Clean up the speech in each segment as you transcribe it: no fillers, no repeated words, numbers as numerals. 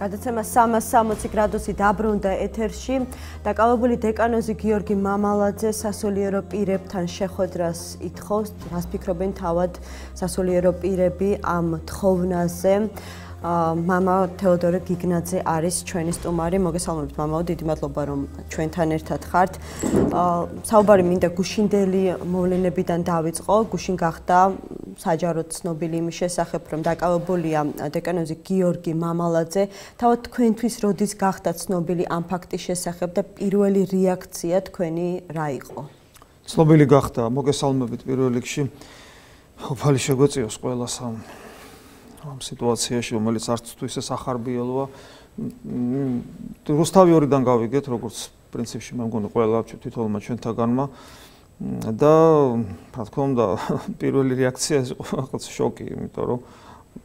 გადაცემა 360 გრადუსი დაბრუნდა ეთერში. დაკავებული დეკანოზი გიორგი მამალაძე სასულიერო პირებთან შეხვედრას ითხოვს. რას ფიქრობენ თავად სასულიერო პირები ამ თხოვნაზე? მამა თეოდორე გიგნაძე არის ჩვენი სტუმარი. მოგესალმებით მამაო, დიდი მადლობა რომ ჩვენთან ერთად ხართ. საუბარი მინდა გუშინდელი მოვლენებიდან დავიწყო. გუშინ გახდა საჯაროდ ცნობილი იმის შესახებ, რომ დაკავებულია დეკანოზი გიორგი მამალაძე. თავად თქვენთვის როდის გახდა ცნობილი ამ ფაქტის შესახებ და პირველი რეაქცია თქვენი რა იყო? ცნობილი გახდა, მოგესალმებით პირველ რიგში. ხოფალი შეგვეწიოს ყველას ამ სიტუაციაში, რომელიც არც თუ ისე სახარბიელოა. რუსთავი ორიდან გავიგეთ, როგორც პრინციპში მე მგონი ყველა თითოეულმა ჩვენთაგანმა და რა თქმა უნდა, პირველი რეაქცია იყო რაღაც შოკი, იმიტომ რომ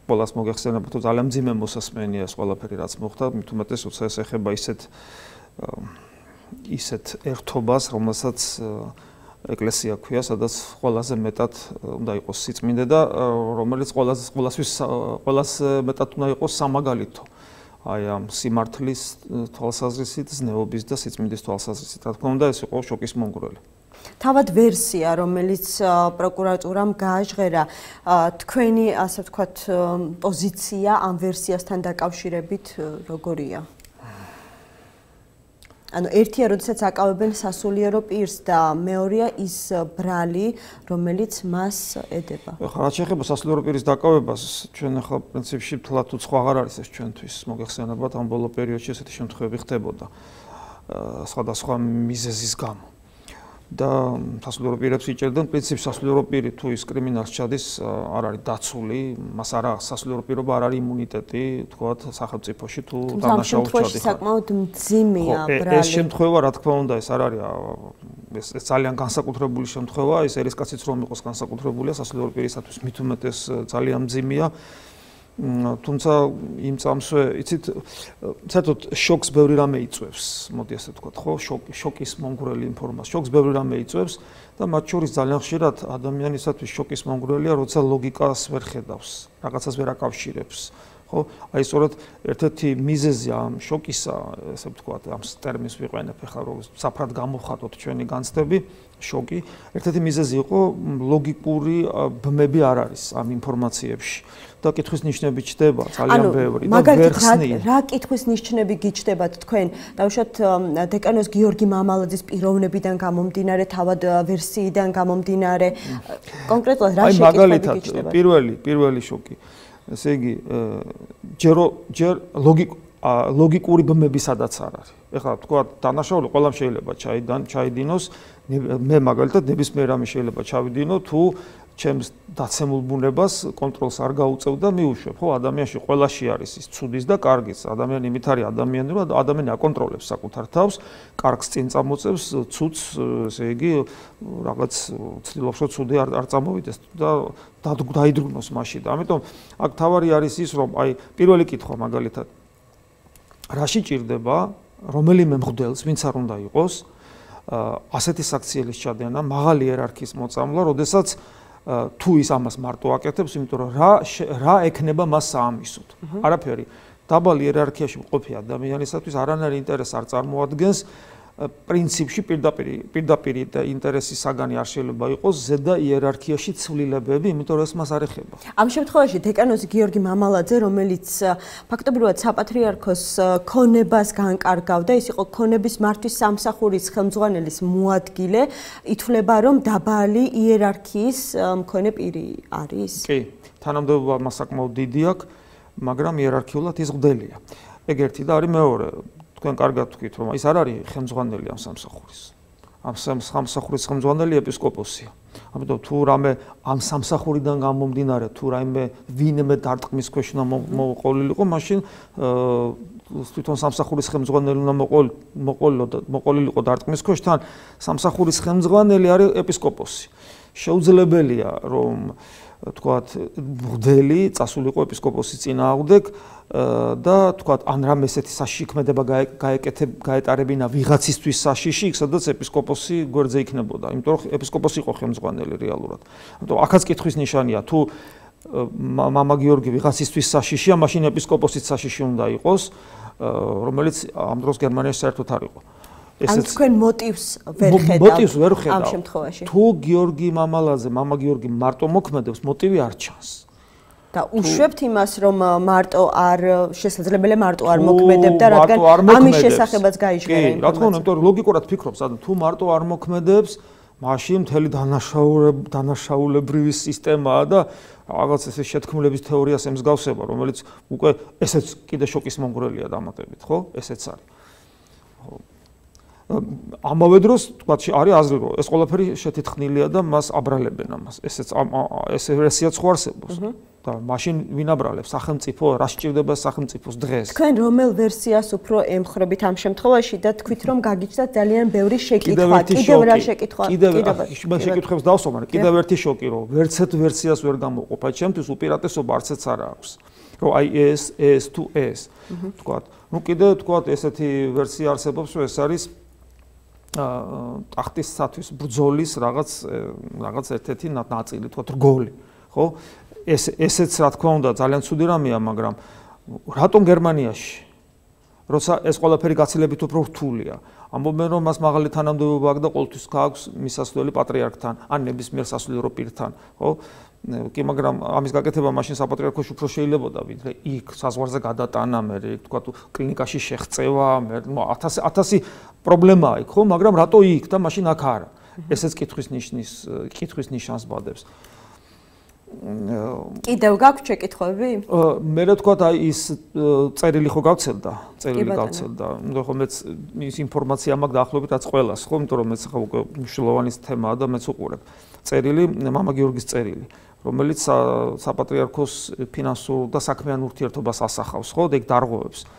ყველას მოგეხსენება, თუ ძალიან მძიმე მოსასმენია ეს ყველაფერი რაც მოხდა, მით უმეტეს როცა ეს ეხება ისეთ ერთობას, რომელსაც ეკლესია ქვია, სადაც ყველაზე მეტად უნდა იყოს სიწმინდე და რომელიც ყველას მეტად უნდა იყოს სამაგალითო. აი ამ სიმართლის თვალსაზრისით, ზნეობის და სიწმინდის თვალსაზრისით. რა თქმა უნდა, ეს იყო შოკის მომგვრელი. თავად ვერსია, რომელიც პროკურატურამ გააჟღერა, თქვენი ასე ვთქვათ პოზიცია ამ ვერსიასთან დაკავშირებით როგორია? ანუ ერთია, როდესაც აკავებენ სასულიერო პირს და მეორეა ის ბრალი, რომელიც მას ედება. ხა რაც შეეხება სასულიერო პირის დაკავებას, ჩვენ ახლა პრინციპში თლად უცხო აღარ არის ეს ჩვენთვის მოგეხსენებათ, ამ ბოლო პერიოდში ესეთი შემთხვევები ხდებოდა სხვადასხვა მიზეზის გამო. და სასულიერო პირებს იჭერდნენ პრინციპში სასულიერო პირი თუ ის კრიმინალს ჩადის არ არის დაცული, მას არა სასულიერო პირობა არ არის იმუნიტეტი, თქვათ სახელმწიფოში თუ დანაშაულს ჩადიხარ. საკმაოდ მძიმეა ბრალი. ეს შემთხვევა რა თქმა უნდა ეს არ არის ეს ძალიან განსაკუთრებული შემთხვევა, ეს ერისკაციც რომ იყოს განსაკუთრებულია სასულიერო პირისათვის მით უმეტეს ძალიან მძიმეა. თუმცა იმ წამსვე, იცით, საერთოდ შოკს ბევრი რამე იწვევს, მოდი ასე ვთქვათ, ხო? შოკის მომგვრელი ინფორმაცია, შოკს ბევრი რამე იწვევს და მათ შორის ძალიან ხშირად ადამიანისათვის შოკის მომგვრელია, როცა ლოგიკას ვერ ხედავს, რაღაცას ვერ აკავშირებს, ხო? აი სწორედ ერთ-ერთი მიზეზი ამ შოკისა, ასე ვთქვათ, ამ ტერმინს ვიყენებ ახლა, რომ საფრად გამოვხატოთ ჩვენი განცდები, შოკი, ერთ-ერთი მიზეზი იყო ლოგიკური ბმები არ არის ამ ინფორმაციებში. და კითხვის ნიშნები ჩდება ძალიან ბევრი და ვერ ხსნიან. რა კითხვის ნიშნები გიჩნდებათ თქვენ? დავუშვათ დეკანოზ გიორგი მამალაძის პიროვნებიდან გამომდინარე, თავად ვერსიიდან გამომდინარე, კონკრეტულად რა შეკითხვები გიჩნდებათ? პირველი შოკი. ესე იგი, ჯერ ლოგიკური ბმები სადაც არ არის. ეხლა თქვა დანაშაული ყველამ შეიძლება ჩაიდინოს, მე მაგალითად ნებისმიერ რამე შეიძლება ჩავიდინო, თუ ჩემს დაცემულ ბუნებას კონტროლს არ გაუწევ და მიუშვებ. ხო, ადამიანში ყველაში არის ის ცუდის და კარგის. ადამიანი იმით არის ადამიანი, რომ ადამიანი აკონტროლებს საკუთარ თავს, კარგს წინ წამოწევს, ცუდს, ესე იგი, რაღაც ცდილობს, რომ ცუდი არ წამოვიდეს და დაიდრუნოს მაშინ. ამიტომ აქ თავარი არის ის, რომ აი პირველი კითხვა მაგალითად რაში ჭირდება რომელიმე მღვდელს, ვინც არ უნდა იყოს, ასეთი საქციელის ჩადენა, მაღალი იერარქიის მოწამვლა, როდესაც თუ ის ამას მარტო აკეთებს, იმიტომ რომ რა ექნება მას საამისოდ. არაფერი. დაბალ იერარქიაში მყოფი ადამიანისათვის არანაირი ინტერესი არ წარმოადგენს. პრინციპში პირდაპირ ინტერესის საგანი არ შეიძლება იყოს ზედა იერარქიაში ცვლილებები, იმიტომ რომ ეს მას არ ეხება. ამ შემთხვევაში დეკანოზი გიორგი მამალაძე, რომელიც ფაქტობრივად საპატრიარქოს ქონებას განკარგავდა, ის იყო ქონების მართვის სამსახურის ხელმძღვანელის მოადგილე, ითვლება რომ დაბალი იერარქიის მქონე პირი არის? კი, თანამდებობა მას საკმაოდ დიდი აქვს, მაგრამ იერარქიულად ის მღვდელია. ეგ ერთი და არის მეორე. თქვენ კარგად თქვით, რომ ის არ არის ხელმძღვანელი ამ სამსახურის. ამ სამსახურის ხელმძღვანელი ეპისკოპოსია. ამიტომ თუ რამე ამ სამსახურიდან გამომდინარე, თუ რაიმე ვინმე დარტყმის ქვეშ უნდა მოყოლილიყო, მაშინ თვითონ სამსახურის ხელმძღვანელი უნდა მოყოლილიყო დარტყმის ქვეშ, თან სამსახურის ხელმძღვანელი არის ეპისკოპოსი. შეუძლებელია, რომ თქვათ მღვდელი წასულიყო ეპისკოპოსის წინააღმდეგ და თქვათ ან რამე ესეთი საშიქმედება გაეტარებინა ვიღაცისთვის საშიში, იქ სადაც ეპისკოპოსი გვერდზე იქნებოდა, იმიტომ რომ ეპისკოპოსი იყო ხელმძღვანელი რეალურად. ამიტომ აქაც კითხვის ნიშანია, თუ მამა გიორგი ვიღაცისთვის საშიშია, მაშინ ეპისკოპოსიც საშიში უნდა იყოს, რომელიც ამ დროს გერმანიაში საერთოდ არ იყო. ან თქვენ მოტივს ვერ ხედავთ ამ შემთხვევაში. თუ გიორგი მამალაძე, მამა გიორგი მარტო მოქმედებს, მოტივი არ ჩანს. და უშვებთ იმას, რომ მარტო არ შესაძლებელია მარტო არ მოქმედებდა, რადგან ამის შესახებაც გაიჟღერა ინფორმაცია. რა თქმა უნდა, იმიტომ რომ ლოგიკურად ფიქრობს, თუ მარტო არ მოქმედებს, მაშინ მთელი დანაშაულებრივი სისტემაა და რაღაც ესე შეთქმულების თეორიას ემსგავსება, რომელიც უკვე ესეც კიდე შოკის მომგვრელია დამატებით, ხო? ესეც არის. ამავე დროს თქვა არის აზრი, რომ ეს ყველაფერი შეთითხნილია და მას აბრალებენ ამას. ესეც ეს ვერსიაც ხო არსებობს. და მაშინ ვინ აბრალებს სახელმწიფო, რა სჭირდება სახელმწიფოს დღეს? თქვენ რომელ ვერსიას უფრო ემხრობით ამ შემთხვევაში და თქვით რომ გაგიჩნდა ძალიან ბევრი შეკითხვა, კიდევ რა შეკითხვა? კიდევ შეკითხვებს დავსვამ, მაგრამ კიდევ ერთი შოკი, რომ ვერცეთ ვერსიას ვერ გამოვყოფა, ჩემთვის უპირატესობა არცეც არ აქვს. რომ აი ეს თუ ეს. თქვათ, ну კიდე თქვათ ესეთი ვერსია არსებობს, რომ ეს არის ტახტისათვის ბრძოლის რაღაც ერთ-ერთი ნაწილი, თქვათ რგოლი, ხო? ესეც რა თქმა უნდა ძალიან ცუდი რამეა, მაგრამ რატომ გერმანიაში? როცა ეს ყველაფერი გაცილებით უფრო რთულია. ამბობენ რომ მას მაღალი თანამდებობა აქვს და ყოველთვის გააქვს მისასვლელი პატრიარქთან, ან ნებისმიერ სასულიერო პირთან, ხო? კი, მაგრამ ამის გაკეთება მაშინ საპატრიარქოში უფრო შეიძლებოდა, ვიდრე იქ საზღვარზე გადატანა, მე თქვა თუ კლინიკაში შეღწევა, მე 1000 პრობლემაა იქ, ხო? მაგრამ რატო იქ და მაშინ აქ არა? ესეც კითხვის ნიშანს ბადებს. კიდევ გაქვთ შეკითხვები? მე რა თქვა, აი ის წერილი ხო გავცელდა, ნუ ხო მეც ის ინფორმაცია მაქვს დაახლოებით რაც ყველას, ხო, იმიტომ რომ მეც ხო უკვე მნიშვნელოვანი თემაა და მეც უყურებ. წერილი, მამა გიორგის წერილი, რომელიც საპატრიარქოს ფინანსურ და საქმიან ურთიერთობას ასახავს, ხო, და იქ დარღვევებს.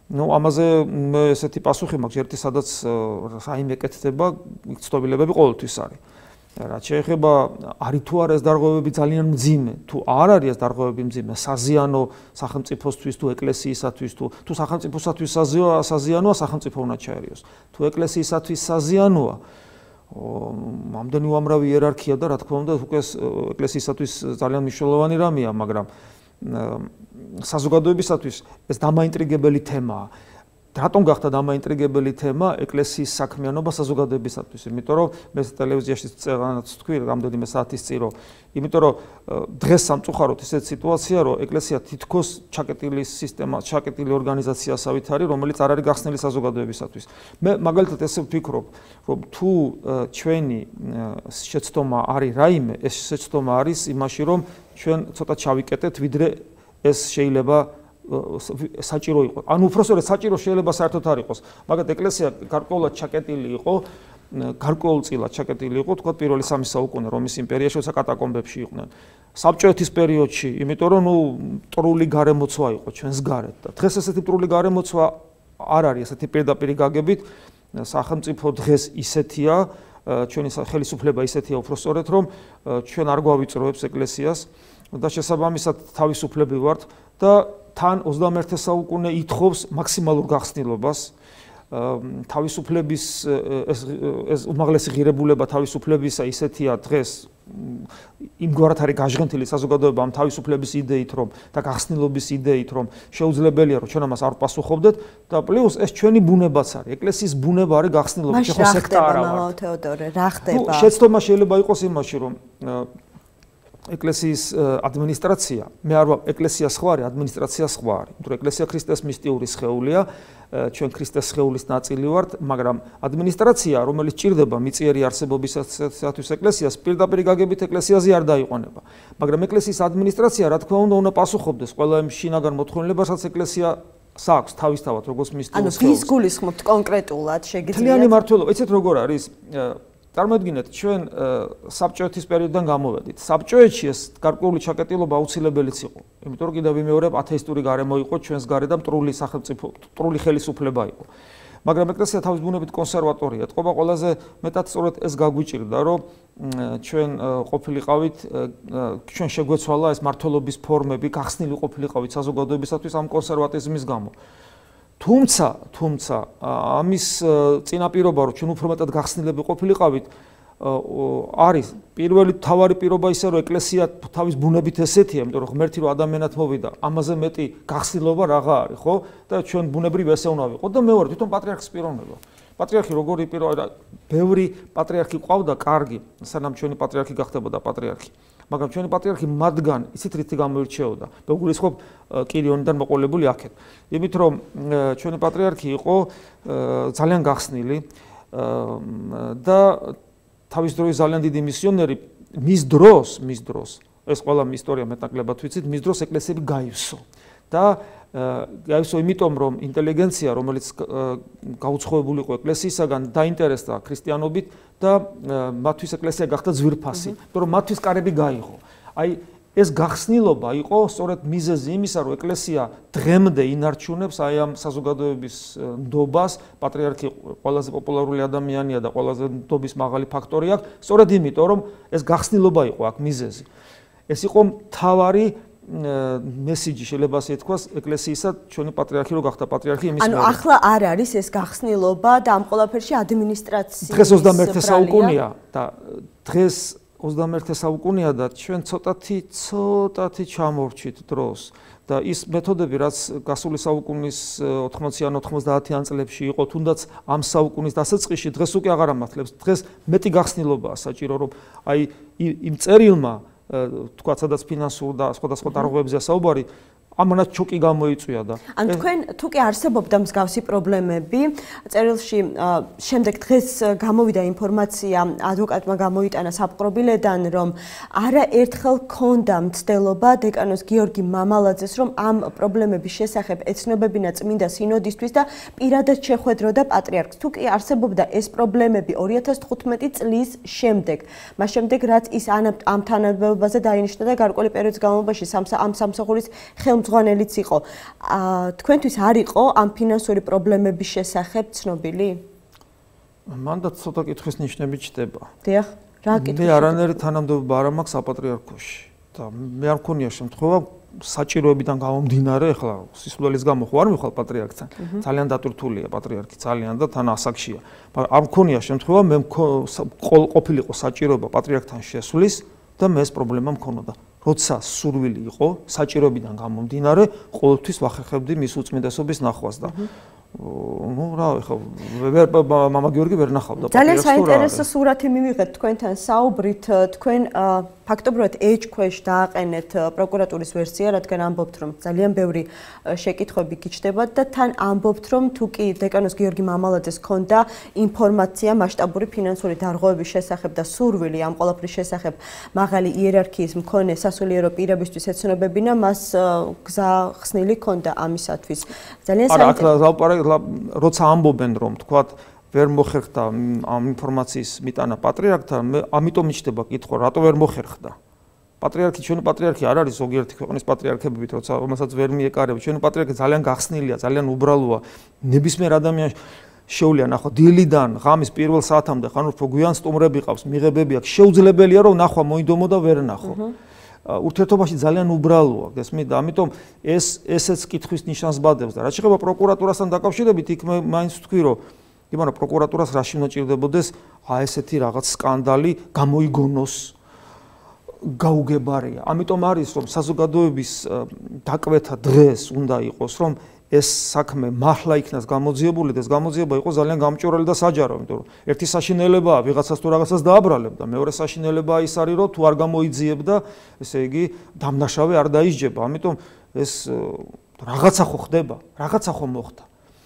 ნუ ამაზე მე ესეთი პასუხი მაქვს, ერთი სადაც რაიმე ეკეთდება, ცნობილებები ყოველთვის არის. რაც შეეხება არის თუ არა ეს დარღვევები ძალიან მძიმე, თუ არ არის ეს დარღვევები მძიმე, საზიანო სახელმწიფოსთვის თუ ეკლესიისათვის თუ სახელმწიფოსათვის საზიანოა, სახელმწიფო უნდა ჩაერიოს. თუ ეკლესიისათვის საზიანოა, ამდენი უამრავი იერარქია და რა თქმა უნდა უკვე ეკლესიისათვის ძალიან მნიშვნელოვანი რამეა, მაგრამ საზოგადოებისათვის ეს დამაინტრიგებელი თემაა. რატომ გახდა დამაინტრიგებელი თემა ეკლესიის საქმიანობა საზოგადოებისათვის? იმიტომ რომ მე ტელევიზიაში წერანაც თქვი რამდენიმე საათის წინ, იმიტომ რომ დღეს სამწუხაროდ ისეთ სიტუაცია, რომ ეკლესია თითქოს ჩაკეტილი სისტემა, ჩაკეტილი ორგანიზაციასავით არის, რომელიც არ არის გახსნილი საზოგადოებისათვის. მე მაგალითად ესე ვფიქრობ, რომ თუ ჩვენი შეცდომა არის რაიმე, ეს შეცდომა არის იმაში, რომ ჩვენ ცოტა ჩავიკეტეთ, ვიდრე ეს შეიძლება საჭირო იყო. ანუ უпроსტოდ საჭირო შეიძლება საერთოდ არ იყოს. მაგათ ეკლესია გარკვეულად ჩაკეტილი იყო, გარკვეულწილად ჩაკეტილი იყო, თქვა პირველი 3 საუკუნე რომის იმპერიაში, როცა კატაკომბებში იყვნენ. საბჭოეთის პერიოდში, იმიტომ რომ ნუ მტრული გარემოცვა იყო ჩვენს გარეთ და დღეს ესეთი მტრული გარემოცვა არ არის, ესეთი პირდაპირ გაგებით, სახელმწიფო დღეს ისეთია, ჩვენი ხელისუფლება ისეთია უпроსტოდ, რომ ჩვენ არ გვავიწროებს ეკლესიას და შესაბამისად თავისუფლები ვართ და თან 21 საუკუნე ითხოვს მაქსიმალურ გახსნილობას. თავისუფლების ეს უმაღლესი ღირებულება თავისუფლებისა ისეთია დღეს იმგვარად არის გაჟღენთილი საზოგადოება ამ თავისუფლების იდეით, რომ და გახსნილობის იდეით, რომ შეუძლებელია რომ ჩვენ ამას არ ვპასუხობდეთ და პლუს ეს ჩვენი ბუნებაც არის. ეკლესიის ბუნება არის გახსნილობა, ხო სექტა არა ვარ. თეოდორე, რა ხდება? შეცდომა შეიძლება იყოს იმაში, რომ ეკლესიის ადმინისტრაცია, მე არ ვარ ეკლესია სხვა არის, ადმინისტრაცია სხვა არის. იმიტომ რომ ეკლესია ქრისტეს მისტიური სხეულია, ჩვენ ქრისტეს სხეულის ნაწილი ვართ, მაგრამ ადმინისტრაცია, რომელიც ჭირდება მიწიერი არსებობისათვის ეკლესიას, პირდაპირ გაგებით ეკლესიაზე არ დაიყვანება. მაგრამ ეკლესიის ადმინისტრაცია, რა თქმა უნდა, უნდა პასუხობდეს ყველა იმ შინაგან მოთხოვნილებას, რაც ეკლესია საქვს თავისთავად, როგორც მისტიური სხეულს. ანუ ვის გულისხმობთ კონკრეტულად შეგიძლიათ? მთლიანი მართლობა, იცით როგორ არის? წარმოიდგინეთ, ჩვენ საბჭოეთის პერიოდიდან გამოვედით. საბჭოეთში ეს გარკვეული ჩაკეტილობა აუცილებელიც იყო. იმიტომ რომ კიდევ ვიმეორებ, ათეისტური გარემო იყო ჩვენს გარეთ და მტრული სახელმწიფო, მტრული ხელისუფლება იყო. მაგრამ ეკლესია თავის ბუნებით კონსერვატორია. ეთყობა ყველაზე მეტად სწორედ ეს გაგვიჭირდა, რომ ჩვენ ყოფილიყავით, ჩვენ შეგვეცვალა ეს მართლობის ფორმები, გახსნილი ყოფილიყავით საზოგადოებისათვის ამ კონსერვატიზმის გამო. თუმცა ამის წინაპირობა, რომ ჩვენ უფრო მეტად გახსნილები ყოფილიყავით, არის პირველი თავარი პირობა ისე რომ ეკლესია თავის ბუნებით ესეთია, იმიტომ რომ ღმერთი რო ადამიანად მოვიდა, ამაზე მეტი გახსნილობა რაღა არის, ხო? და ჩვენ ბუნებრივ ესე უნდა ვიყო და მეორე თვითონ პატრიარქის პიროვნება. პატრიარქი როგორი პიროვნება, ბევრი პატრიარქი ყავდა კარგი, სანამ ჩვენი პატრიარქი გახდებოდა პატრიარქი. მაგრამ ჩვენი პატრიარქი მათგან ისეთ რითი გამოირჩეოდა. მეგულისხმობ კირიონიდან მოყოლებული აქეთ. იმით რომ ჩვენი პატრიარქი იყო ძალიან გახსნილი და თავის დროის ძალიან დიდი მისიონერი მის დროს ეს ყველა ისტორია მეტნაკლებად ვიცით, მის დროს ეკლესიები გაივსო და გაივსო იმიტომ რომ ინტელიგენცია რომელიც გაუცხოებული იყო ეკლესიისაგან დაინტერესდა ქრისტიანობით და მათთვის ეკლესია გახდა ძვირფასი, იმიტომ რომ მათთვის კარები გაიღო. აი ეს გახსნილობა იყო სწორედ მიზეზი იმისა, რომ ეკლესია დღემდე ინარჩუნებს აი ამ საზოგადოების ნდობას, პატრიარქი ყველაზე პოპულარული ადამიანია და ყველაზე ნდობის მაღალი ფაქტორი აქვს, სწორედ იმიტომ, რომ ეს გახსნილობა იყო აქ მიზეზი. ეს იყო მთავარი მესიჯი შეიძლება ასე ითქვას ეკლესიისა ჩვენი პატრიარქი რო გახდა პატრიარქი იმის ანუ ახლა არ არის ეს გახსნილობა და ამ ყველაფერში ადმინისტრაციის დღეს 21 საუკუნეა და დღეს 21 საუკუნეა და ჩვენ ცოტათი ჩამორჩით დროს და ის მეთოდები რაც გასული საუკუნის 80-იან 90-იან წლებში იყო თუნდაც ამ საუკუნის დასაწყისში დღეს უკვე აღარ ამართლებს დღეს მეტი გახსნილობაა საჭირო რომ აი იმ წერილმა თქვა სადაც ფინანსურ და სხვადასხვა დარღვევებზეა საუბარი ამანაც ჩოკი გამოიწვია და ან თქვენ თუ კი არსებობდა მსგავსი პრობლემები წერილში შემდეგ დღეს გამოვიდა ინფორმაცია ადვოკატმა გამოიტანა საპყრობილედან რომ არაერთხელ ქონდა მცდელობა დეკანოს გიორგი მამალაძეს რომ ამ პრობლემების შესახებ ეცნობებინა წმინდა სინოდისთვის და პირადად შეხვედროდა პატრიარქს თუ კი არსებობდა ეს პრობლემები 2015 წლის შემდეგ მას შემდეგ რაც ის ამ თანამდებობაზე დაინიშნა და გარკვეული პერიოდის განმავლობაში ამ სამსახურის მძღვანელიც იყო. თქვენთვის არ იყო ამ ფინანსური პრობლემების შესახებ ცნობილი? მანდაც ცოტა კითხვის ნიშნები ჩდება. დიახ, რა კითხვა? მე არანაირი თანამდებობა არ მაქვს საპატრიარქოში და მე არ მქონია შემთხვევა საჭიროებიდან გამომდინარე, ახლა სისულელის გამო ხო არ მიხვალ პატრიარქთან. ძალიან დატვირთულია პატრიარქი, ძალიან და თან ასაკშია. მაგრამ არ მქონია შემთხვევა მე ყოფილიყო საჭიროება პატრიარქთან შესვლის და მე ეს პრობლემა მქონოდა. როცა სურვილი იყო საჭიროებიდან გამომდინარე, ყოველთვის ვახერხებდი მის უწმინდესობის ნახვას და ну რა ხო მამა გიორგი ვერ ნახავდა პატრიარქს. ძალიან საინტერესო სურათი მივიღეთ თქვენთან საუბრით, თქვენ ფაქტობრივად ეჭქვეშ დააყენეთ პროკურატურის ვერსია, რადგან ამბობთ რომ ძალიან ბევრი შეკითხვები გიჩნდებათ და თან ამბობთ რომ თუ კი დეკანოს გიორგი მამალაძეს ჰქონდა ინფორმაცია მასშტაბური ფინანსური დარღვევების შესახებ და სურვილი ამ ყველაფრის შესახებ მაღალი იერარქიის მქონე სასულიერო პირებისთვის ეცნობებინა, მას გზა ხსნილი ჰქონდა ამისათვის. ძალიან საინტერესო როცა ამბობენ რომ თქვათ ვერ მოხერხდა ამ ინფორმაციის მიტანა პატრიარქთან, მე ამიტომ მიჩნდება კითხვა, რატო ვერ მოხერხდა. პატრიარქი, ჩვენი პატრიარქი არ არის ზოგიერთი ქვეყნის პატრიარქებივით, რომელსაც ვერ მიეკარება. ჩვენი პატრიარქი ძალიან გახსნილია, ძალიან უბრალოა. ნებისმიერ ადამიანს შეუძლია ნახვა დილიდან ღამის პირველ საათამდე, ხან უფრო გვიან სტუმრები ყავს, მიღებები აქვს. შეუძლებელია რომ ნახვა მოიდომო და ვერ ნახო. ურთიერთობაში ძალიან უბრალოა, გესმით? და ამიტომ ესეც კითხვის ნიშანს ბადებს და რაც შეეხება პროკურატურასთან დაკავშირებით, იქ მე მაინც ვთქვი, რომ იმანა პროკურატურას რაში უნდა ჭირდებოდეს ესეთი რაღაც სკანდალი გამოიგონოს გაუგებარია. ამიტომ არის რომ საზოგადოების დაკვეთა დღეს უნდა იყოს რომ ეს საქმე მართლა იქნას გამოძიებული და ეს გამოძიება იყო ძალიან გამჭვირვალე და საჯარო, იმიტომ რომ ერთი საშინელებაა ვიღაცას თუ რაღაცას დააბრალებ და მეორე საშინელებაა ის არის რომ თუ არ გამოიძიებ და ესე იგი დამნაშავე არ დაისჯება. ამიტომ ეს რაღაცა ხო ხდება, რაღაცა ხო მოხდა.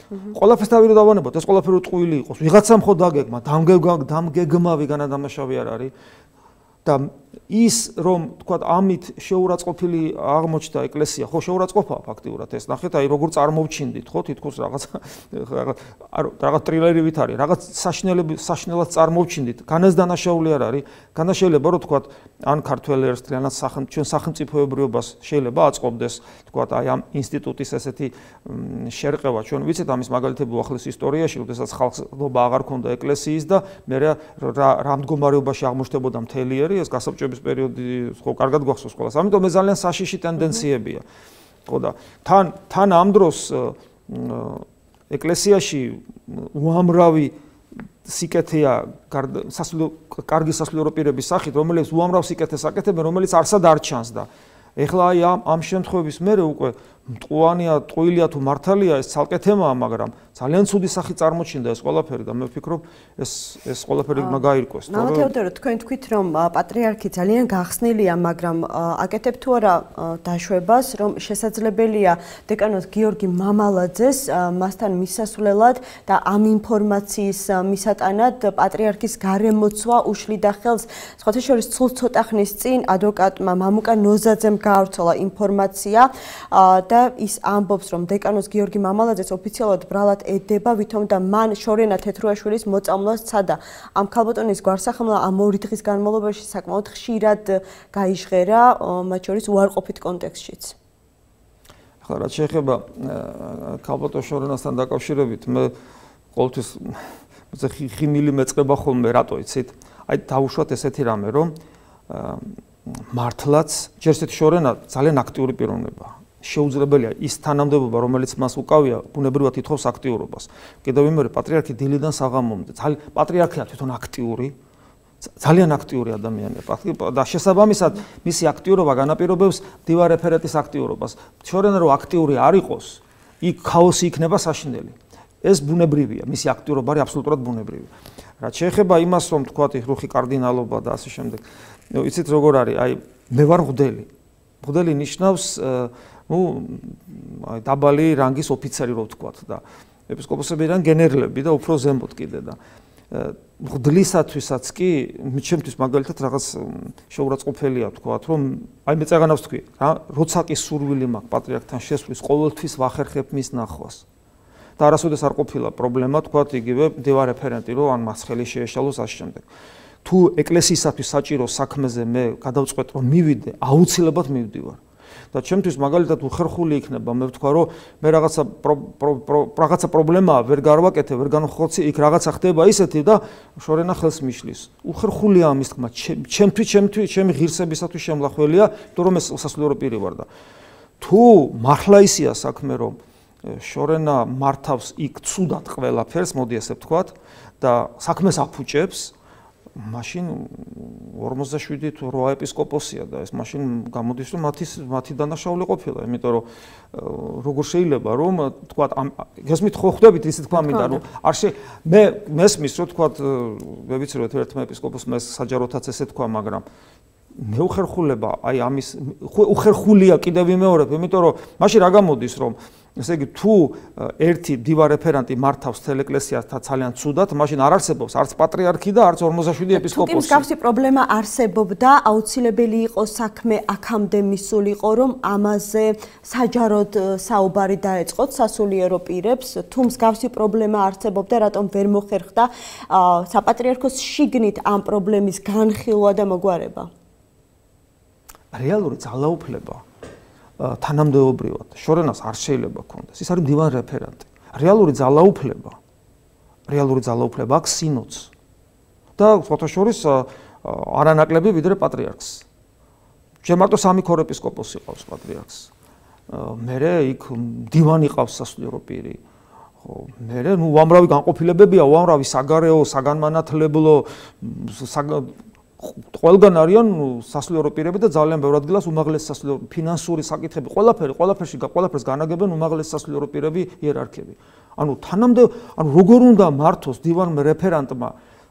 ყველაფერს თავი რო დავანებოთ, ეს ყველაფერი ტყუილი იყოს. ვიღაცამ ხო დაგეგმა, დამგეგმავი განადამაშავე არ არის. და ის რომ თქვა ამით შეურაცხყოფილი აღმოჩნდა ეკლესია, ხო შეურაცხყოფაა ფაქტიურად ეს ნახეთ, აი როგორ წარმოვჩინდით, ხო თითქოს რაღაც ტრილერივით არის, რაღაც საშინელად წარმოვჩინდით. განას დანაშაული არ არის, განაშეულება რომ თქვა ან ქართველ ერისტრიანად ჩვენ სახელმწიფოებრიობას შეიძლება აწყობდეს, თქვა აი ამ ინსტიტუტის ესეთი შერყევა, ჩვენ ვიცით ამის მაგალითები უახლეს ისტორიაში, როდესაც ხალხობა აღარ ქონდა ეკლესიის და მე რა მდგომარეობაში აღმოჩნდებოდა მთელი ეს გასაბჭოების პერიოდი ხო კარგად გვახსოვს ყველას. ამიტომ ეს ძალიან საშიში ტენდენციებია. ხო და თან ამ დროს ეკლესიაში უამრავი სიკეთეა კარგი სასულიერო პირების სახით, რომელიც უამრავ სიკეთეს აკეთებენ, რომელიც არსად არ ჩანს და ეხლა აი ამ შემთხვევების მერე უკვე მტყუანია, ტყუილია თუ მართალია ეს ცალკე თემაა, მაგრამ ძალიან ცუდი სახით წარმოჩინდა ეს ყველაფერი და მე ვფიქრობ ეს ყველაფერი უნდა გაირკვეს. თეოდორო, თქვენ თქვით რომ პატრიარქი ძალიან გახსნილია, მაგრამ აკეთებ თუ არა დაშვებას, რომ შესაძლებელია დეკანოს გიორგი მამალაძეს მასთან მისასვლელად და ამ ინფორმაციის მისატანად პატრიარქის გარემოცვა უშლიდა ხელს. სხვათა შორის სულ ცოტა ხნის წინ ადვოკატმა მამუკა ნოზაძემ გაავრცელა ინფორმაცია და ის ამბობს, რომ დეკანოს გიორგი მამალაძეს ოფიციალურად ბრალად ედება, ვითომ და მან შორენა თეთრუაშვილის მოწამვლას ცადა. ამ ქალბატონის გვარსახმლა ამ 2 დღის განმავლობაში საკმაოდ ხშირად გაიჟღერა, მათ შორის უარყოფით კონტექსტშიც. ახლა რაც შეეხება ქალბატონ შორენასთან დაკავშირებით, მე ყოველთვის ხიმილი მეწყება ხოლმე, რატო იცით? აი დავუშვათ ესეთი რამე, რომ მართლაც ჯერ ესეთი შორენა ძალიან აქტიური პიროვნებაა. შეუძლებელია ის თანამდებობა, რომელიც მას უკავია, ბუნებრივად ითხოვს აქტიურობას. კიდევ ვიმეორე, პატრიარქი დილიდან საღამომდე, პატრიარქია თვითონ აქტიური, ძალიან აქტიური ადამიანია და შესაბამისად მისი აქტიურობა განაპირობებს მდივარ რეფერენტის აქტიურობას. შორენა რო აქტიური არ იყოს, იქ ქაოსი იქნება საშინელი. ეს ბუნებრივია, მისი აქტიურობა არის აბსოლუტურად ბუნებრივი. რაც შეეხება იმას, რომ თქვათ რუხი კარდინალობა და ასე შემდეგ, იცით როგორ არის, აი მე ვარ მღვდელი. მღვდელი ნიშნავს აი დაბალი რანგის ოფიცერი რო ვთქვათ და ეპისკოპოსებიდან გენერლები და უფრო ზემოთ კიდე და მღვდლისათვისაც კი ჩემთვის მაგალითად რაღაც შეურაცხყოფელია ვთქვათ, რომ აი მე წაღანავს თქვი, როცა კი სურვილი მაქვს პატრიარქთან შესვლის, ყოველთვის ვახერხებ მის ნახვას. და არასოდეს არ ყოფილა პრობლემა, თქვათ იგივე მდივარ რეფერენტი რო ან მას ხელი შეეშალოს ასე შემდეგ. თუ ეკლესიისათვის საჭირო საქმეზე მე გადავწყვეტ რომ მივიდე, აუცილებლად მივდივარ. და ჩემთვის მაგალითად უხერხული იქნება მე ვთქვა რომ მე რაღაცა პრობლემაა ვერ გავაკეთე, ვერ განხორცი, იქ რაღაცა ხდება ისეთი და შორენა ხელს მიშლის. უხერხულია ამის თქმა, ჩემი ღირსებისათვის შემლახველია, იმიტომ რომ ეს სასულიერო პირი ვარ და თუ მართლა ისია საქმე რომ შორენა მართავს იქ ცუდად ყველაფერს, მოდი ესე ვთქვათ და საქმეს აფუჭებს, მაშინ 47 თუ 8 ეპისკოპოსია და ეს მაშინ გამოდის რომ მათი დანაშაული ყოფილა, იმიტომ რომ როგორ შეიძლება რომ თქვათ გესმით ხო ხვდებით ისე თქვა მინდა რომ მე მესმის რომ თქვათ მე ვიცი რომ ერთმა ეპისკოპოსმა ეს საჯაროთაც ესე თქვა, მაგრამ მე უხერხულება აი ამის უხერხულია კიდევ ვიმეორებ, იმიტომ რომ მაშინ რა გამოდის რომ ესე იგი თუ ერთი მდივარ რეფერენტი მართავს თელ ეკლესიას და ძალიან ცუდად, მაშინ არ არსებობს არც პატრიარქი და არც 57 ეპისკოპოსი. თუ მსგავსი პრობლემა არსებობდა, აუცილებელი იყო საქმე აქამდე მისულიყო, რომ ამაზე საჯაროდ საუბარი დაეწყოთ სასულიერო პირებს, თუ მსგავსი პრობლემა არსებობდა, რატომ ვერ მოხერხდა საპატრიარქოს შიგნით ამ პრობლემის განხილვა და მოგვარება? რეალური ძალაუფლება თანამდებობრივად შორენას არ შეიძლება ქონდეს. ის არის მდივარ რეფერენტი. რეალური ძალაუფლება აქვს სინოდს. და სხვათა შორის არანაკლები ვიდრე პატრიარქს. ჯერ მარტო 3 ქორ ეპისკოპოსი ყავს პატრიარქს. მერე იქ მდივანი ყავს სასულიერო პირი. ხო, მერე უამრავი განყოფილებებია, უამრავი საგარეო, საგანმანათლებლო, ყველგან არიან სასულიერო პირები და ძალიან ბევრ ადგილას უმაღლესი სასულიერო ფინანსური საკითხები, ყველაფერს განაგებენ უმაღლესი სასულიერო პირები, იერარქები. ანუ როგორ უნდა მართოს მდივარ რეფერენტმა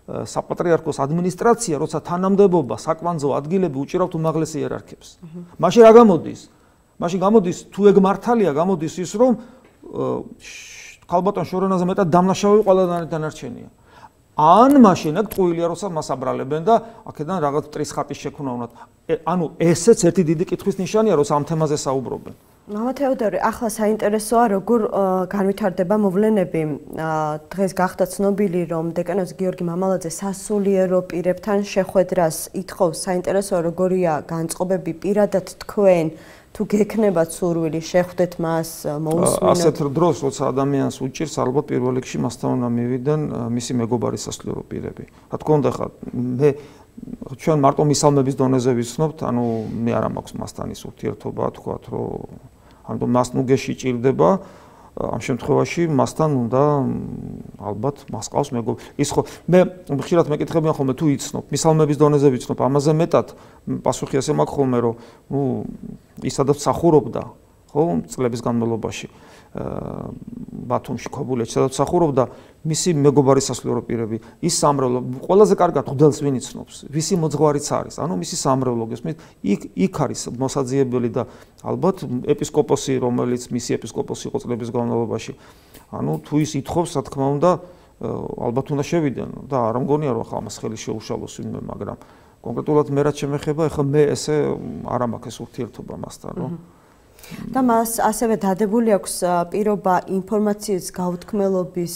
საპატრიარქოს ადმინისტრაცია, როცა თანამდებობა, საკვანძო ადგილები უჭირავთ უმაღლეს იერარქებს. მაშინ რა გამოდის? მაშინ გამოდის თუ ეგ მართალია, გამოდის ის რომ ქალბატონ შორენაზე მეტად დამნაშავე ყველა დანარჩენია. ან მაშინ აქ ტყუილია როცა მას აბრალებენ და აქედან რაღაც მტრის ხატის შექმნა უნდათ. ანუ ესეც ერთი დიდი კითხვის ნიშანია, როცა ამ თემაზე საუბრობენ. მამა თეოდორი, ახლა საინტერესოა როგორ განვითარდება მოვლენები. დღეს გახდა ცნობილი, რომ დეკანოს გიორგი მამალაძე სასულიერო პირებთან შეხვედრას ითხოვს. საინტერესოა როგორია განწყობები პირადად თქვენ თუ გექნებათ სურვილი შეხვდეთ მას, მოусმინოთ. ასეთ დროს, როცა ადამიანს უჭირს, ალბათ პირველ რიგში მასთან უნდა მივიდნენ მისი მეგობარი სასულიერო პირები. რა თქმა უნდა, ხა მე ჩვენ მარტო მისალმების დონეზე ვიცნობთ, ანუ მე არ მაქვს მასთან ის ურთიერთობა, თქვათ, რომ ანუ მას ნუ გეში ჭირდება ამ შემთხვევაში მასთან უნდა ალბათ მას ყავს ის ხო მე ხშირად მეკითხებიან ხოლმე თუ იცნობ მისალმების დონეზე ვიცნობ ამაზე მეტად პასუხი ასე მაქვს ხოლმე რომ ნუ ის სადაც მსახურობდა ხო წლების განმავლობაში ბათუმში ქობულეთში სადაც მსახურობდა მისი მეგობარი სასულიერო პირები ის სამრევლო ყველაზე კარგად ღმერთს ვინ იცნობს ვისი მოძღვარიც არის ანუ მისი სამრევლო გესმით იქ არის მოსაძიებელი და ალბათ ეპისკოპოსი რომელიც მისი ეპისკოპოსი იყო წლების განმავლობაში ანუ თუ ის ითხოვს რა თქმა უნდა ალბათ უნდა შევიდენ და არ მგონია რომ ახლა ამას ხელი შეუშალოს ვინმე მაგრამ კონკრეტულად მე რაც შემეხება ეხლა მე ესე არ მაქვს ეს ურთიერთობა მასთან რომ და მას ასევე დადებული აქვს პირობა ინფორმაციის გაუთქმელობის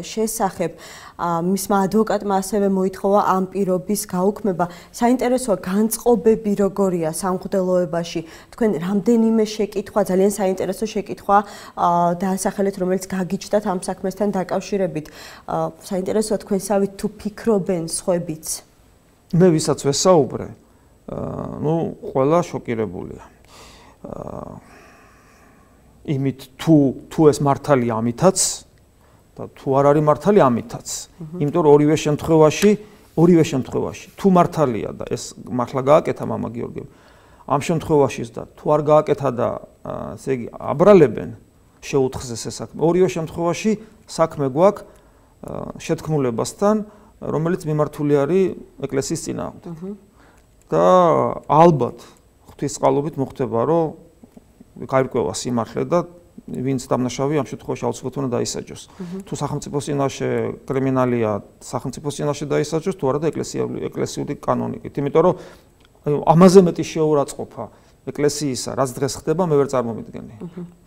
შესახებ მისმა ადვოკატმა ასევე მოითხოვა ამ პირობის გაუქმება საინტერესოა განწყობები როგორია სამღვდელოებაში თქვენ რამდენიმე შეკითხვა ძალიან საინტერესო შეკითხვა დაასახელეთ რომელიც გაგიჩნდათ ამ საქმესთან დაკავშირებით საინტერესოა თქვენსავით თუ ფიქრობენ სხვებიც მე ვისაც ვესაუბრე ნუ ყველა შოკირებულია იმით თუ ეს მართალი ამითაც და თუ არ არის მართალი ამითაც იმიტომ რომ ორივე შემთხვევაში თუ მართალია და ეს მართლა გააკეთა მამა გიორგემ ამ შემთხვევაშიც და თუ არ გააკეთა და ესე იგი აბრალებენ შეუთხზეს ეს საქმე ორივე შემთხვევაში საქმე გვაქვს შეთქმულებასთან რომელიც მიმართული არის ეკლესიის წინააღმდეგ და ალბათ ღვთისწყალობით მოხდება რომ გაირკვევა სიმართლე და ვინც დამნაშავე ამ შემთხვევაში აუცილებლად უნდა დაისაჯოს. თუ სახელმწიფოს წინაშე კრიმინალია სახელმწიფოს წინაშე დაისაჯოს, თუ არა და ეკლესიური კანონიკით. იმიტომ რომ ამაზე მეტი შეურაცხყოფა ეკლესიისა, რაც დღეს ხდება, მე ვერ წარმომიდგენი.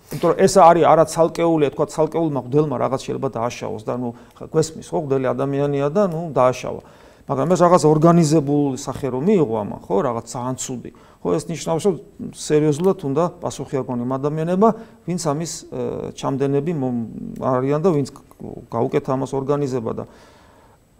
იმიტომ რომ ეს არის არა ცალკეულია, თქვა ცალკეულმა მღვდელმა რაღაც შეიძლება დააშავოს და ნუ გვესმის ხო, მღვდელი ადამიანია და ნუ დააშავა. მაგრამ ეს რაღაც ორგანიზებული სახე რომ მიიღო ამან, ხო, რაღაც ძალიან ცუდი. ხო, ეს ნიშნავს, რომ სერიოზულად უნდა პასუხი აკონი ადამიანებმა, ვინც ამის ჩამდენები არიან და ვინც გაუკეთა ამას ორგანიზება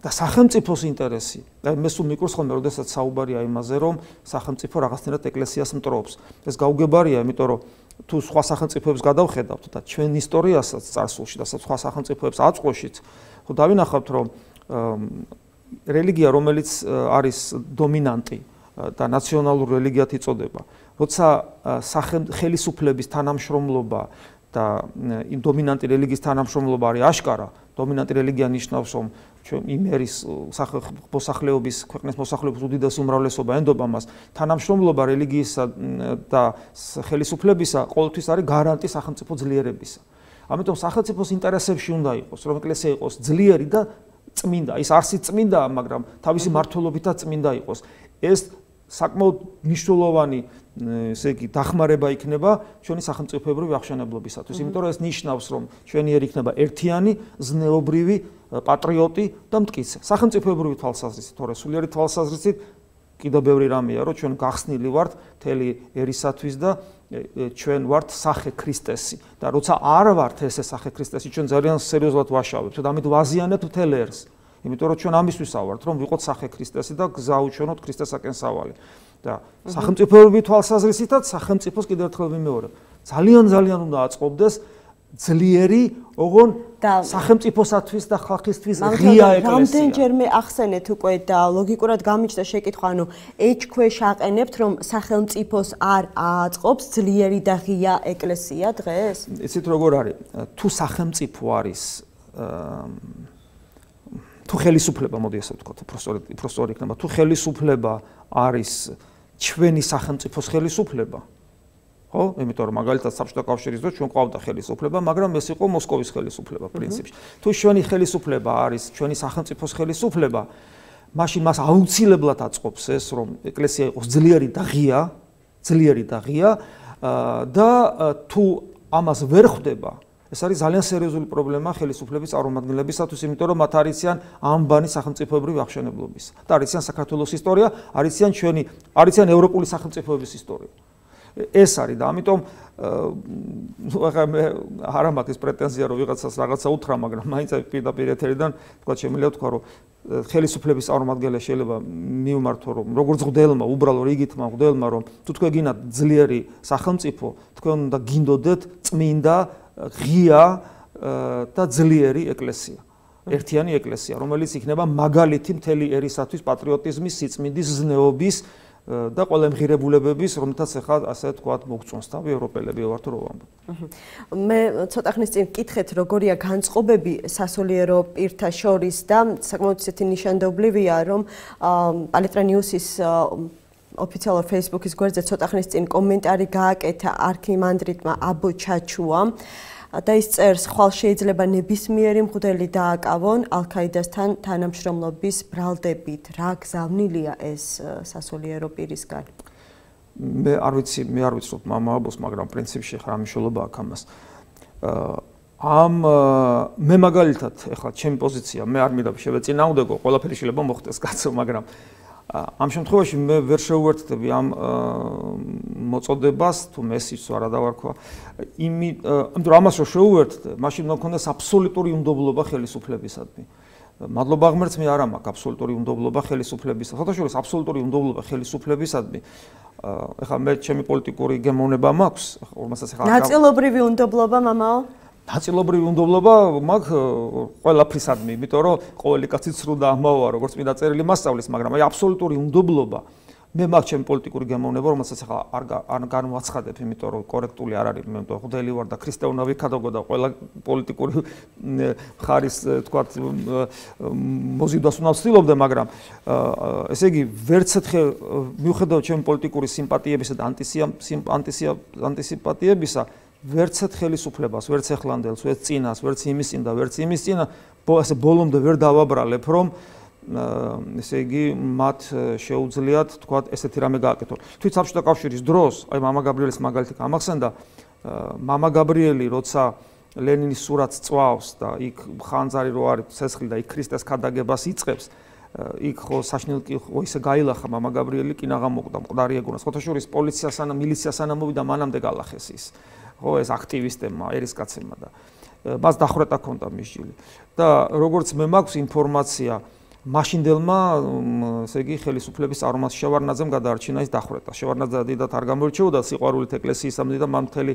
და სახელმწიფოს ინტერესი. მე სულ მიკურს ხოლმე, როდესაც საუბარია იმაზე, რომ სახელმწიფო რაღაცნაირად ეკლესიას მტრობს. ეს გაუგებარია, იმიტომ რომ თუ სხვა სახელმწიფოებს გადავხედავთ და ჩვენ ისტორიასაც წარსულში და სხვა სახელმწიფოებს აწყვოშით, ხო დავინახავთ, რომ რელიგია, რომელიც არის დომინანტი და ნაციონალური რელიგიად იწოდება, როცა ხელისუფლების თანამშრომლობა და იმ დომინანტი რელიგიის თანამშრომლობა არის აშკარა, დომინანტი რელიგია ნიშნავს, რომ იმერის მოსახლეობის, ქვეყნის მოსახლეობის უდიდეს უმრავლესობა ენდობა მას, თანამშრომლობა რელიგიისა და ხელისუფლებისა ყოველთვის არის გარანტი სახელმწიფო ძლიერებისა. ამიტომ სახელმწიფოს ინტერესებში უნდა იყოს, რომ ეკლესია იყოს ძლიერი და წმინდა, ის არსი წმინდაა, მაგრამ თავისი მართლობითაც წმინდა იყოს. ეს საკმაოდ მნიშვნელოვანი ესე იგი დახმარება იქნება ჩვენი სახელმწიფოებრივი აღშენებლობისათვის. იმიტომ რომ ეს ნიშნავს, რომ ჩვენი ერი იქნება ერთიანი, ზნეობრივი, პატრიოტი და მტკიცე. სახელმწიფოებრივი თვალსაზრისით, თორე სულიერი თვალსაზრისით კიდევ ბევრი რამეა, რომ ჩვენ გახსნილი ვართ მთელი ერისათვის და ჩვენ ვართ სახე ქრისტესი და როცა არ ვართ ესე სახე ქრისტესი, ჩვენ ძალიან სერიოზულად ვაშავებთ და ამით ვაზიანებთ მთელ ერს. იმიტომ რომ ჩვენ ამისთვის ავართ, რომ ვიყოთ სახე ქრისტესი და გზაუჩვენოთ ქრისტესაკენ სავალი. და სახელმწიფოებრივი თვალსაზრისითაც სახელმწიფოს კიდევ ერთხელ ვიმეორებ. ძალიან უნდა აწყობდეს ძლიერი, ოღონ სახელმწიფოსათვის და ხალხისთვის ღია ეკლესია. რამდენჯერმე ახსენეთ უკვე და ლოგიკურად გამიჩნდა შეკითხვა, ანუ ეჭქვეშ აყენებთ, რომ სახელმწიფოს არ აწყობს ძლიერი და ღია ეკლესია დღეს? იცით როგორ არის? თუ სახელმწიფო არის თუ ხელისუფლება, მოდი ასე ვთქვათ, უბრალოდ იქნება, თუ ხელისუფლება არის ჩვენი სახელმწიფოს ხელისუფლება, ხო? იმიტომ რომ მაგალითად საბჭოთა კავშირის დროს ჩვენ ყავდა ხელისუფლება, მაგრამ ეს იყო მოსკოვის ხელისუფლება პრინციპში. თუ ჩვენი ხელისუფლება არის ჩვენი სახელმწიფოს ხელისუფლება, მაშინ მას აუცილებლად აწყობს ეს, რომ ეკლესია იყოს ძლიერი და ღია და თუ ამას ვერ ხვდება, ეს არის ძალიან სერიოზული პრობლემა ხელისუფლების წარმომადგენლებისათვის, იმიტომ რომ მათ არიციან ამბანი სახელმწიფოებრივი აღშენებლობის და არიციან საქართველოს ისტორია, არიციან ევროპული სახელმწიფოების ისტორია. ეს არის და ამიტომ ახლა მე არ მაქვს პრეტენზია რომ ვიღაცას რაღაცა უთხრა, მაგრამ მაინც პირდაპირ ეთერიდან თქვა შემიძლია ვთქვა რომ ხელისუფლების წარმომადგენელი შეიძლება მიუმართო რომ როგორც მღვდელმა, უბრალო რიგითმა მღვდელმა რომ თუ თქვენ გინდათ ძლიერი სახელმწიფო, თქვენ უნდა გინდოდეთ წმინდა ღია და ძლიერი ეკლესია. ერთიანი ეკლესია, რომელიც იქნება მაგალითი მთელი ერისათვის პატრიოტიზმის, სიწმინდის, ზნეობის და ყველა ღირებულებების, რომელთაც ახლა ასე თქვათ მოგწონს თავი ევროპელები ვართ რო ვამბობ. მე ცოტა ხნის წინ გკითხეთ, როგორია განწყობები სასულიერო პირთა შორის და საკმაოდ ისეთი ნიშანდობლივია, რომ პალეტრა ნიუსის ოფიციალურ Facebook-ის გვერდზე ცოტა ხნის წინ კომენტარი გააკეთა არქიმანდრიტმა აბო ჩაჩუამ. და ის წერს, ხვალ შეიძლება ნებისმიერი მღვდელი დააკავონ ალ-ქაიდასთან თანამშრომლობის ბრალდებით. რა გზავნილია ეს სასულიერო პირისგან? მე არ ვიცი მამა აბოს, მაგრამ პრინციპში ხარ მნიშვნელობა აქვს ამას. მე მაგალითად, ეხლა ჩემი პოზიცია, მე არ მინდა შევეწინააღმდეგო, ყველაფერი შეიძლება მოხდეს კაცო, მაგრამ ამ შემთხვევაში მე ვერ შეუერთდები ამ მოწოდებას თუ მესიჯს არა დავარქვა იმიტომ რომ ამას რო შეუერთდე მაშინ უნდა გქონდეს აბსოლუტური უნდობლობა ხელისუფლებისადმი მადლობა ღმერთს მე არ მაქვს აბსოლუტური უნდობლობა ხელისუფლებისა ხოთაშორის აბსოლუტური უნდობლობა ხელისუფლებისადმი ეხლა მე ჩემი პოლიტიკური გემოვნება მაქვს რომელსაც ეხლა ნაწილობრივი უნდობლობა მამაო ნაწილობრივი უნდობლობა მაქვს ყველაფრისადმი, იმიტომ რომ ყოველი კაცი ცრუ და ამაოა, როგორც მინდა წერილი მასწავლის, მაგრამ აი აბსოლუტური უნდობლობა მე მაქვს ჩემი პოლიტიკური გემოვნება, რომელსაც ახლა არ განვაცხადებ, იმიტომ რომ კორექტული არ არის, მე მღვდელი ვარ და ქრისტიანობა ვიქადაგო და ყველა პოლიტიკური მხარის, თქვათ, მოზიდვას უნდა ვცდილობდე, მაგრამ ესე იგი, ვერც ერთხე მიუხედავად ჩემი პოლიტიკური სიმპათიებისა და ანტისიმპათიებისა ვერც ერთ ხელისუფლებას, ვერც ეხლანდელს, ვერც წინას, ვერც იმის წინ და ვერც იმის წინა, ასე ბოლომდე ვერ დავაბრალებ, რომ ესე იგი მათ შეუძლიათ, თქვათ, ესეთი რამე გააკეთონ. თვით საბჭოთა კავშირის დროს, აი მამა გაბრიელის მაგალითი გამახსენდა, მამა გაბრიელი, როცა ლენინის სურათს წვავს და იქ ხანძარი რო არის ცეცხლი და იქ ქრისტეს ქადაგებას იწყებს, იქ ხო საშნელკი ხო ისე გაილახა მამა გაბრიელი, კინაღა მოკვდა, მკვდარი ეგონას. ხოთაშორის პოლიციასთან, მილიციასთან მოვიდა მანამდე გალახეს ის. ხო ეს აქტივისტებმა, ერისკაცებმა და მას დახვრეტა ქონდა მისჯილი. და როგორც მე მაქვს ინფორმაცია, მაშინდელმა, ესე იგი, ხელისუფლების წარმომადგენელს შევარნაძემ გადაარჩინა ის დახვრეტა. შევარნაძე დიდად არ გამოირჩეოდა სიყვარულით ეკლესიისამდე და მან მთელი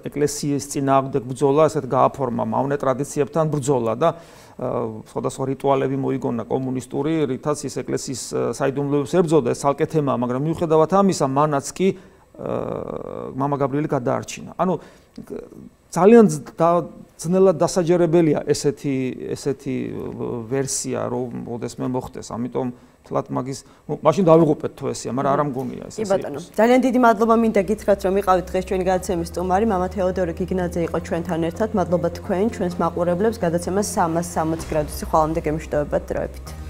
ეკლესიის წინააღმდეგ ბრძოლა, ესეთ გააფორმა მავნე ტრადიციებთან ბრძოლა და სხვადასხვა რიტუალები მოიგონა კომუნისტური, რითაც ის ეკლესიის საიდუმლოებს ებრძოდა, ეს ცალკე თემაა, მაგრამ მიუხედავად ამისა, მანაც კი მამა გაბრიელი გადაარჩინა. ანუ ძალიან ძნელად დასაჯერებელია ესეთი ვერსია, რომ ოდესმე მოხდეს. ამიტომ თლათ მაგის მაშინ დავიღუპეთ თუ ესეა, მაგრამ არ ამგონია ეს. კი ბატონო. ძალიან დიდი მადლობა მინდა გითხრათ, რომ იყავით დღეს ჩვენი გადაცემის სტუმარი, მამა თეოდორე გიგნაძე იყო ჩვენთან ერთად. მადლობა თქვენ, ჩვენს მაყურებლებს გადაცემას 360 გრადუსი ხვალამდე გემშვიდობებად დროებით.